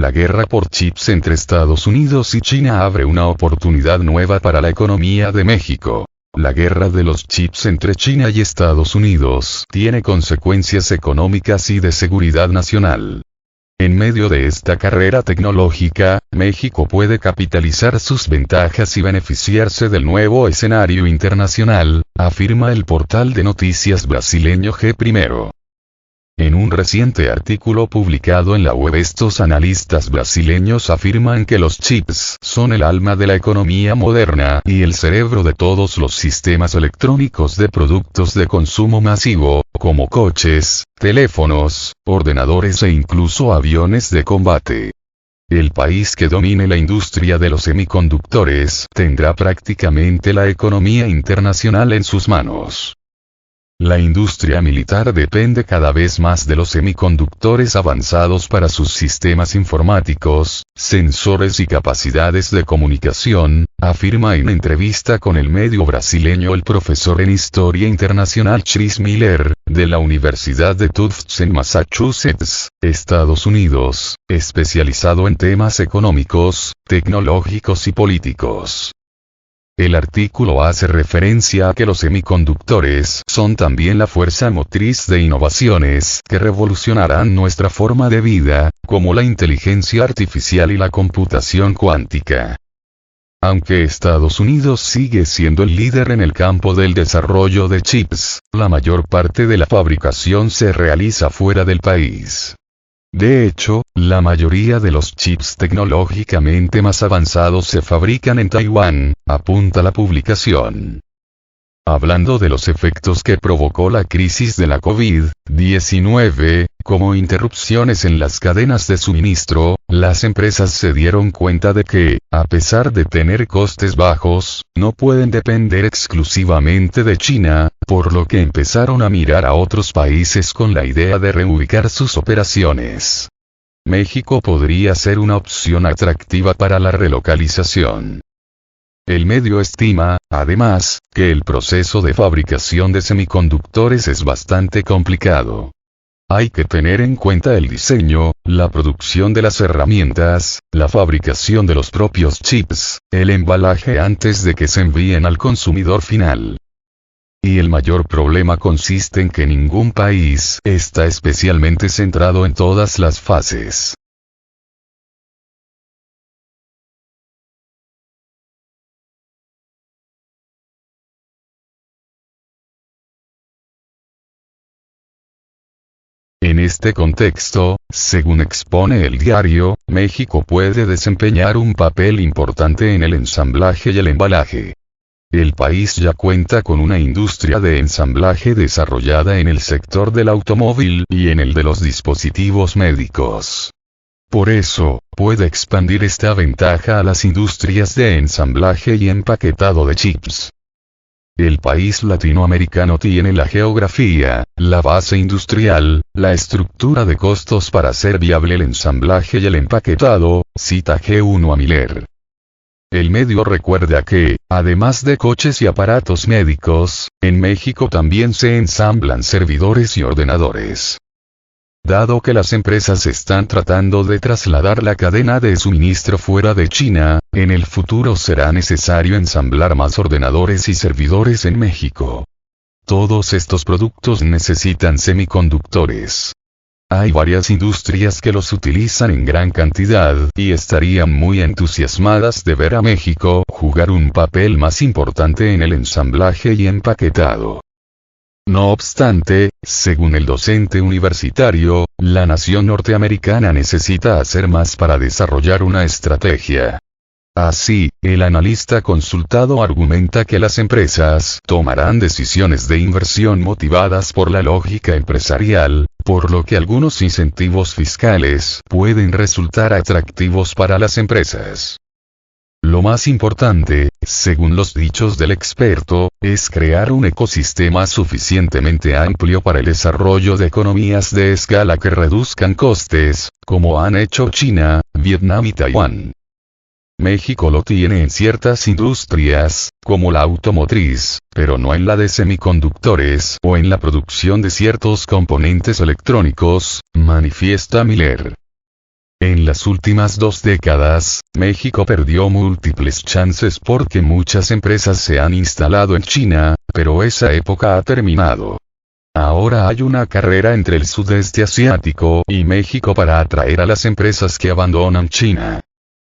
La guerra por chips entre Estados Unidos y China abre una oportunidad nueva para la economía de México. La guerra de los chips entre China y Estados Unidos tiene consecuencias económicas y de seguridad nacional. En medio de esta carrera tecnológica, México puede capitalizar sus ventajas y beneficiarse del nuevo escenario internacional, afirma el portal de noticias brasileño G1. En un reciente artículo publicado en la web, estos analistas brasileños afirman que los chips son el alma de la economía moderna y el cerebro de todos los sistemas electrónicos de productos de consumo masivo, como coches, teléfonos, ordenadores e incluso aviones de combate. El país que domine la industria de los semiconductores tendrá prácticamente la economía internacional en sus manos. La industria militar depende cada vez más de los semiconductores avanzados para sus sistemas informáticos, sensores y capacidades de comunicación, afirma en entrevista con el medio brasileño el profesor en Historia Internacional Chris Miller, de la Universidad de Tufts en Massachusetts, Estados Unidos, especializado en temas económicos, tecnológicos y políticos. El artículo hace referencia a que los semiconductores son también la fuerza motriz de innovaciones que revolucionarán nuestra forma de vida, como la inteligencia artificial y la computación cuántica. Aunque Estados Unidos sigue siendo el líder en el campo del desarrollo de chips, la mayor parte de la fabricación se realiza fuera del país. De hecho, la mayoría de los chips tecnológicamente más avanzados se fabrican en Taiwán, apunta la publicación. Hablando de los efectos que provocó la crisis de la COVID-19, como interrupciones en las cadenas de suministro, las empresas se dieron cuenta de que, a pesar de tener costes bajos, no pueden depender exclusivamente de China, por lo que empezaron a mirar a otros países con la idea de reubicar sus operaciones. México podría ser una opción atractiva para la relocalización. El medio estima, además, que el proceso de fabricación de semiconductores es bastante complicado. Hay que tener en cuenta el diseño, la producción de las herramientas, la fabricación de los propios chips, el embalaje antes de que se envíen al consumidor final. Y el mayor problema consiste en que ningún país está especialmente centrado en todas las fases. En este contexto, según expone el diario, México puede desempeñar un papel importante en el ensamblaje y el embalaje. El país ya cuenta con una industria de ensamblaje desarrollada en el sector del automóvil y en el de los dispositivos médicos. Por eso, puede expandir esta ventaja a las industrias de ensamblaje y empaquetado de chips. El país latinoamericano tiene la geografía, la base industrial, la estructura de costos para hacer viable el ensamblaje y el empaquetado, cita G1 a Miller. El medio recuerda que, además de coches y aparatos médicos, en México también se ensamblan servidores y ordenadores. Dado que las empresas están tratando de trasladar la cadena de suministro fuera de China, en el futuro será necesario ensamblar más ordenadores y servidores en México. Todos estos productos necesitan semiconductores. Hay varias industrias que los utilizan en gran cantidad y estarían muy entusiasmadas de ver a México jugar un papel más importante en el ensamblaje y empaquetado. No obstante, según el docente universitario, la nación norteamericana necesita hacer más para desarrollar una estrategia. Así, el analista consultado argumenta que las empresas tomarán decisiones de inversión motivadas por la lógica empresarial, por lo que algunos incentivos fiscales pueden resultar atractivos para las empresas. Lo más importante, según los dichos del experto, es crear un ecosistema suficientemente amplio para el desarrollo de economías de escala que reduzcan costes, como han hecho China, Vietnam y Taiwán. México lo tiene en ciertas industrias, como la automotriz, pero no en la de semiconductores o en la producción de ciertos componentes electrónicos, manifiesta Miller. En las últimas 2 décadas, México perdió múltiples chances porque muchas empresas se han instalado en China, pero esa época ha terminado. Ahora hay una carrera entre el sudeste asiático y México para atraer a las empresas que abandonan China.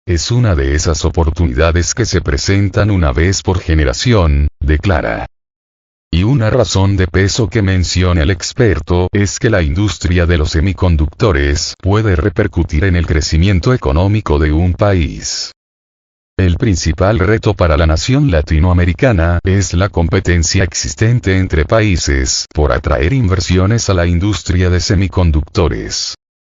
Es una de esas oportunidades que se presentan una vez por generación, declara. Y una razón de peso que menciona el experto es que la industria de los semiconductores puede repercutir en el crecimiento económico de un país. El principal reto para la nación latinoamericana es la competencia existente entre países por atraer inversiones a la industria de semiconductores.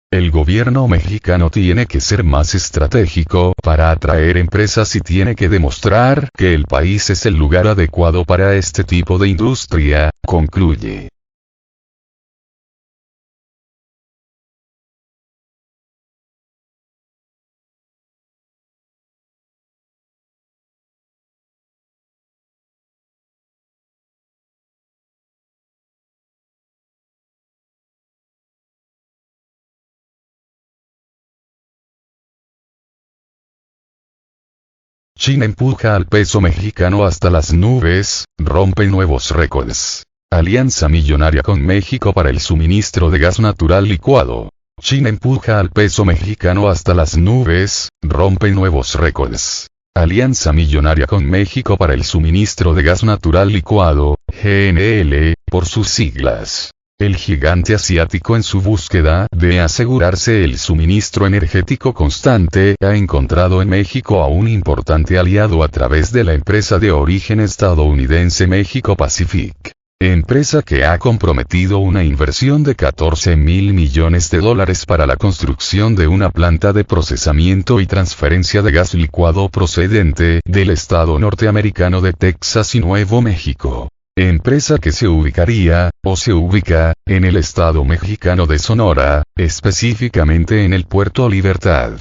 El gobierno mexicano tiene que ser más estratégico para atraer empresas y tiene que demostrar que el país es el lugar adecuado para este tipo de industria, concluye. China empuja al peso mexicano hasta las nubes, rompe nuevos récords. Alianza millonaria con México para el suministro de gas natural licuado. China empuja al peso mexicano hasta las nubes, rompe nuevos récords. Alianza millonaria con México para el suministro de gas natural licuado, GNL, por sus siglas. El gigante asiático en su búsqueda de asegurarse el suministro energético constante ha encontrado en México a un importante aliado a través de la empresa de origen estadounidense México Pacific. Empresa que ha comprometido una inversión de $14,000 millones para la construcción de una planta de procesamiento y transferencia de gas licuado procedente del estado norteamericano de Texas y Nuevo México. Empresa que se ubicaría, o se ubica, en el estado mexicano de Sonora, específicamente en el Puerto Libertad.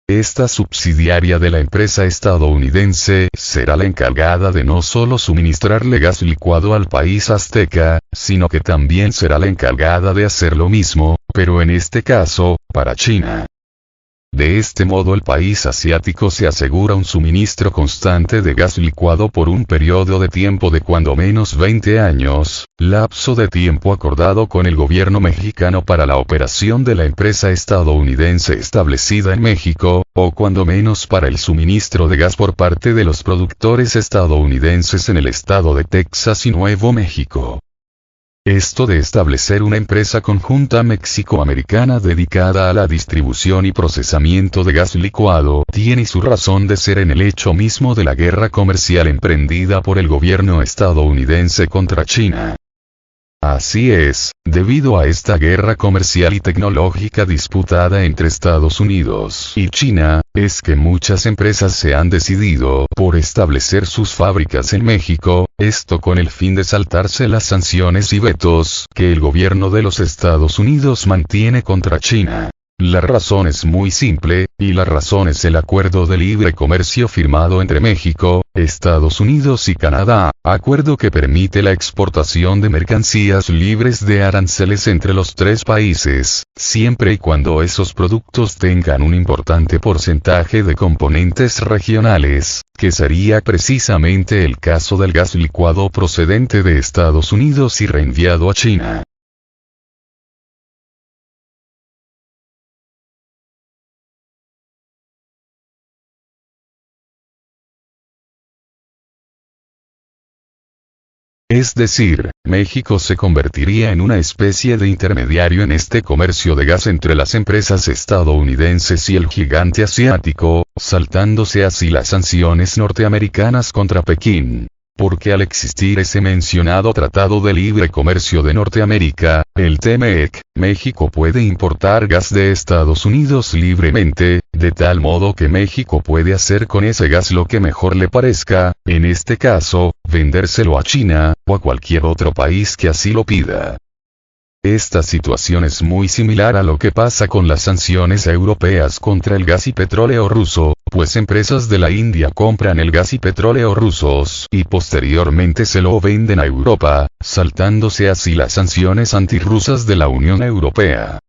Esta subsidiaria de la empresa estadounidense será la encargada de no solo suministrarle gas licuado al país azteca, sino que también será la encargada de hacer lo mismo, pero en este caso, para China. De este modo el país asiático se asegura un suministro constante de gas licuado por un periodo de tiempo de cuando menos 20 años, lapso de tiempo acordado con el gobierno mexicano para la operación de la empresa estadounidense establecida en México, o cuando menos para el suministro de gas por parte de los productores estadounidenses en el estado de Texas y Nuevo México. Esto de establecer una empresa conjunta mexicoamericana dedicada a la distribución y procesamiento de gas licuado tiene su razón de ser en el hecho mismo de la guerra comercial emprendida por el gobierno estadounidense contra China. Así es, debido a esta guerra comercial y tecnológica disputada entre Estados Unidos y China, es que muchas empresas se han decidido por establecer sus fábricas en México, esto con el fin de saltarse las sanciones y vetos que el gobierno de los Estados Unidos mantiene contra China. La razón es muy simple, y la razón es el acuerdo de libre comercio firmado entre México, Estados Unidos y Canadá, acuerdo que permite la exportación de mercancías libres de aranceles entre los tres países, siempre y cuando esos productos tengan un importante porcentaje de componentes regionales, que sería precisamente el caso del gas licuado procedente de Estados Unidos y reenviado a China. Es decir, México se convertiría en una especie de intermediario en este comercio de gas entre las empresas estadounidenses y el gigante asiático, saltándose así las sanciones norteamericanas contra Pekín. Porque al existir ese mencionado Tratado de Libre Comercio de Norteamérica, el TMEC, México puede importar gas de Estados Unidos libremente, de tal modo que México puede hacer con ese gas lo que mejor le parezca, en este caso, vendérselo a China, o a cualquier otro país que así lo pida. Esta situación es muy similar a lo que pasa con las sanciones europeas contra el gas y petróleo ruso, pues empresas de la India compran el gas y petróleo rusos y posteriormente se lo venden a Europa, saltándose así las sanciones antirrusas de la Unión Europea.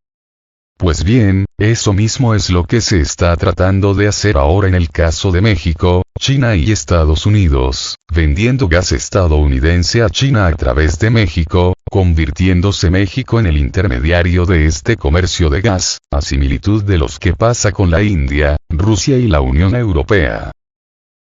Pues bien, eso mismo es lo que se está tratando de hacer ahora en el caso de México, China y Estados Unidos, vendiendo gas estadounidense a China a través de México, convirtiéndose México en el intermediario de este comercio de gas, a similitud de los que pasa con la India, Rusia y la Unión Europea.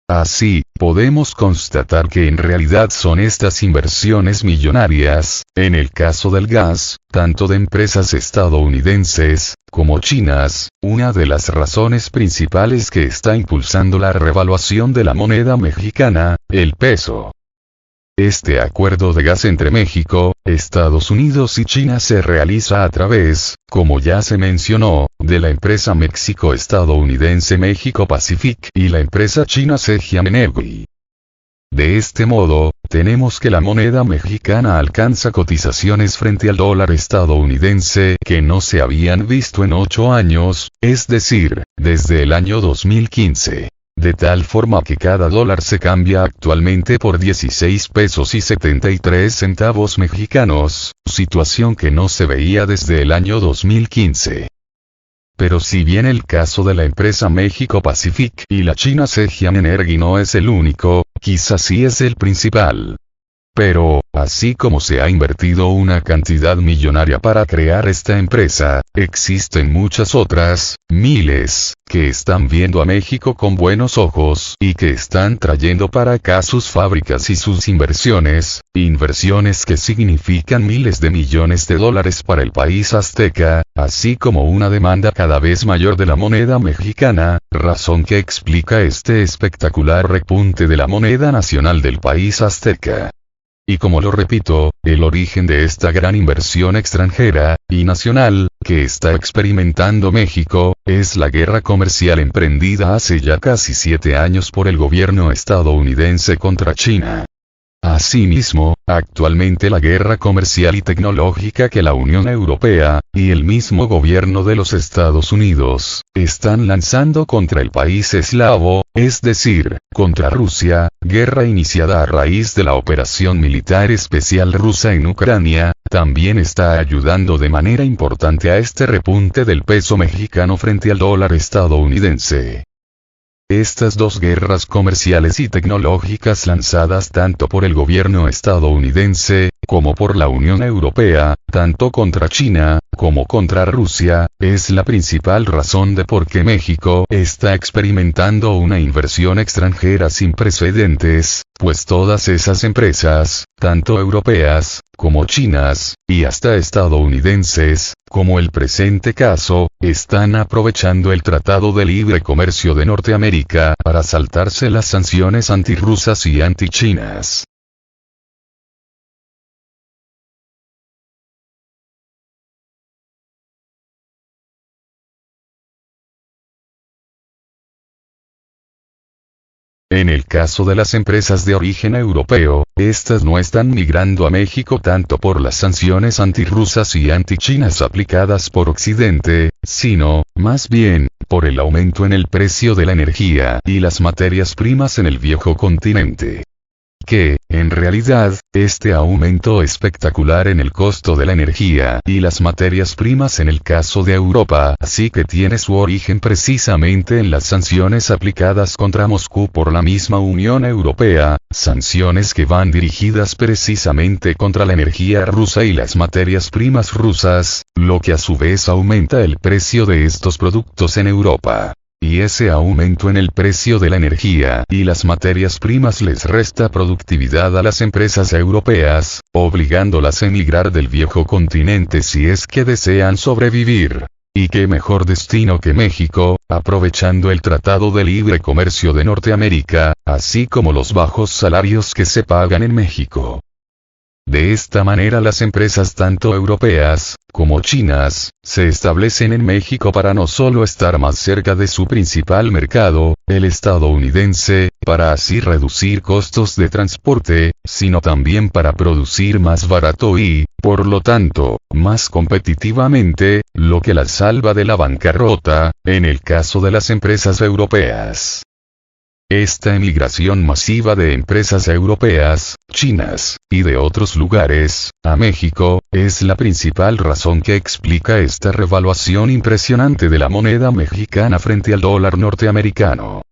Así, podemos constatar que en realidad son estas inversiones millonarias, en el caso del gas, tanto de empresas estadounidenses, como chinas, una de las razones principales que está impulsando la revaluación de la moneda mexicana, el peso. Este acuerdo de gas entre México, Estados Unidos y China se realiza a través, como ya se mencionó, de la empresa México-estadounidense México Pacific y la empresa china Zhejiang Energy. De este modo, tenemos que la moneda mexicana alcanza cotizaciones frente al dólar estadounidense que no se habían visto en 8 años, es decir, desde el año 2015. De tal forma que cada dólar se cambia actualmente por 16 pesos y 73 centavos mexicanos, situación que no se veía desde el año 2015. Pero si bien el caso de la empresa México Pacific y la China Zhejiang Energy no es el único, quizás sí es el principal. Pero, así como se ha invertido una cantidad millonaria para crear esta empresa, existen muchas otras, miles, que están viendo a México con buenos ojos y que están trayendo para acá sus fábricas y sus inversiones que significan miles de millones de dólares para el país azteca, así como una demanda cada vez mayor de la moneda mexicana, razón que explica este espectacular repunte de la moneda nacional del país azteca. Y como lo repito, el origen de esta gran inversión extranjera, y nacional, que está experimentando México, es la guerra comercial emprendida hace ya casi 7 años por el gobierno estadounidense contra China. Asimismo, actualmente la guerra comercial y tecnológica que la Unión Europea, y el mismo gobierno de los Estados Unidos, están lanzando contra el país eslavo, es decir, contra Rusia, guerra iniciada a raíz de la operación militar especial rusa en Ucrania, también está ayudando de manera importante a este repunte del peso mexicano frente al dólar estadounidense. Estas dos guerras comerciales y tecnológicas lanzadas tanto por el gobierno estadounidense, como por la Unión Europea, tanto contra China, como contra Rusia, es la principal razón de por qué México está experimentando una inversión extranjera sin precedentes, pues todas esas empresas, tanto europeas, como chinas, y hasta estadounidenses, como el presente caso, están aprovechando el Tratado de Libre Comercio de Norteamérica para saltarse las sanciones antirrusas y antichinas. En el caso de las empresas de origen europeo, estas no están migrando a México tanto por las sanciones antirrusas y antichinas aplicadas por Occidente, sino, más bien, por el aumento en el precio de la energía y las materias primas en el viejo continente. Que, en realidad, este aumento espectacular en el costo de la energía y las materias primas en el caso de Europa sí que tiene su origen precisamente en las sanciones aplicadas contra Moscú por la misma Unión Europea, sanciones que van dirigidas precisamente contra la energía rusa y las materias primas rusas, lo que a su vez aumenta el precio de estos productos en Europa. Y ese aumento en el precio de la energía y las materias primas les resta productividad a las empresas europeas, obligándolas a emigrar del viejo continente si es que desean sobrevivir. Y qué mejor destino que México, aprovechando el Tratado de Libre Comercio de Norteamérica, así como los bajos salarios que se pagan en México. De esta manera las empresas tanto europeas, como chinas, se establecen en México para no solo estar más cerca de su principal mercado, el estadounidense, para así reducir costos de transporte, sino también para producir más barato y, por lo tanto, más competitivamente, lo que las salva de la bancarrota, en el caso de las empresas europeas. Esta emigración masiva de empresas europeas, chinas, y de otros lugares, a México, es la principal razón que explica esta revaluación impresionante de la moneda mexicana frente al dólar norteamericano.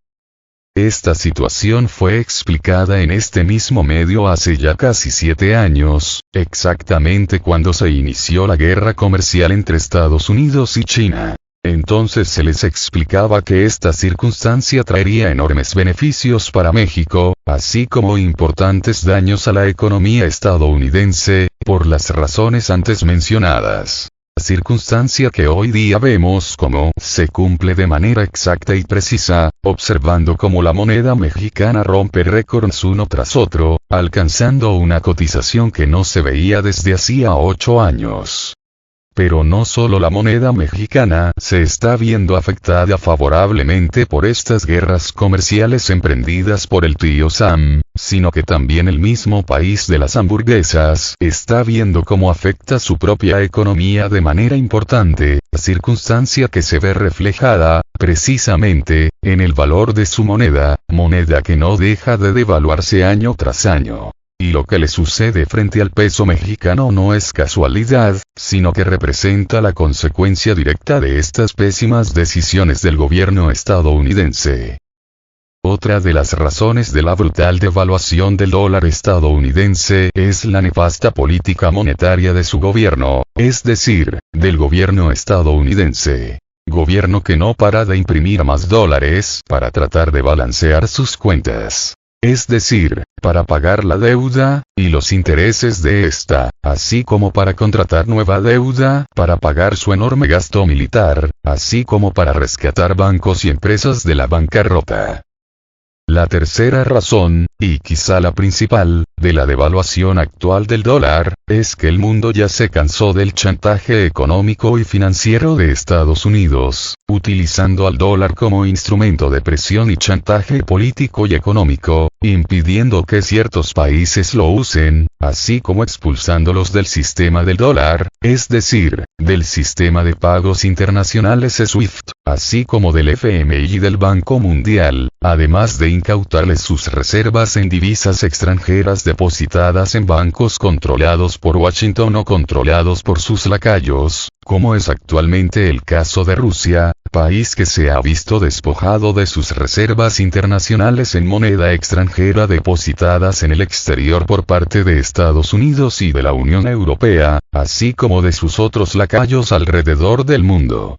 Esta situación fue explicada en este mismo medio hace ya casi 7 años, exactamente cuando se inició la guerra comercial entre Estados Unidos y China. Entonces se les explicaba que esta circunstancia traería enormes beneficios para México, así como importantes daños a la economía estadounidense, por las razones antes mencionadas. Circunstancia que hoy día vemos como se cumple de manera exacta y precisa, observando cómo la moneda mexicana rompe récords uno tras otro, alcanzando una cotización que no se veía desde hacía 8 años. Pero no solo la moneda mexicana se está viendo afectada favorablemente por estas guerras comerciales emprendidas por el tío Sam, sino que también el mismo país de las hamburguesas está viendo cómo afecta su propia economía de manera importante, circunstancia que se ve reflejada, precisamente, en el valor de su moneda que no deja de devaluarse año tras año. Y lo que le sucede frente al peso mexicano no es casualidad, sino que representa la consecuencia directa de estas pésimas decisiones del gobierno estadounidense. Otra de las razones de la brutal devaluación del dólar estadounidense es la nefasta política monetaria de su gobierno, es decir, del gobierno estadounidense. Gobierno que no para de imprimir más dólares para tratar de balancear sus cuentas. Es decir, para pagar la deuda, y los intereses de esta, así como para contratar nueva deuda, para pagar su enorme gasto militar, así como para rescatar bancos y empresas de la bancarrota. La tercera razón, y quizá la principal, de la devaluación actual del dólar, es que el mundo ya se cansó del chantaje económico y financiero de Estados Unidos, utilizando al dólar como instrumento de presión y chantaje político y económico, impidiendo que ciertos países lo usen, así como expulsándolos del sistema del dólar, es decir, del sistema de pagos internacionales SWIFT, así como del FMI y del Banco Mundial, además de incautarles sus reservas en divisas extranjeras depositadas en bancos controlados por Washington o controlados por sus lacayos, como es actualmente el caso de Rusia, país que se ha visto despojado de sus reservas internacionales en moneda extranjera depositadas en el exterior por parte de Estados Unidos y de la Unión Europea, así como de sus otros lacayos alrededor del mundo.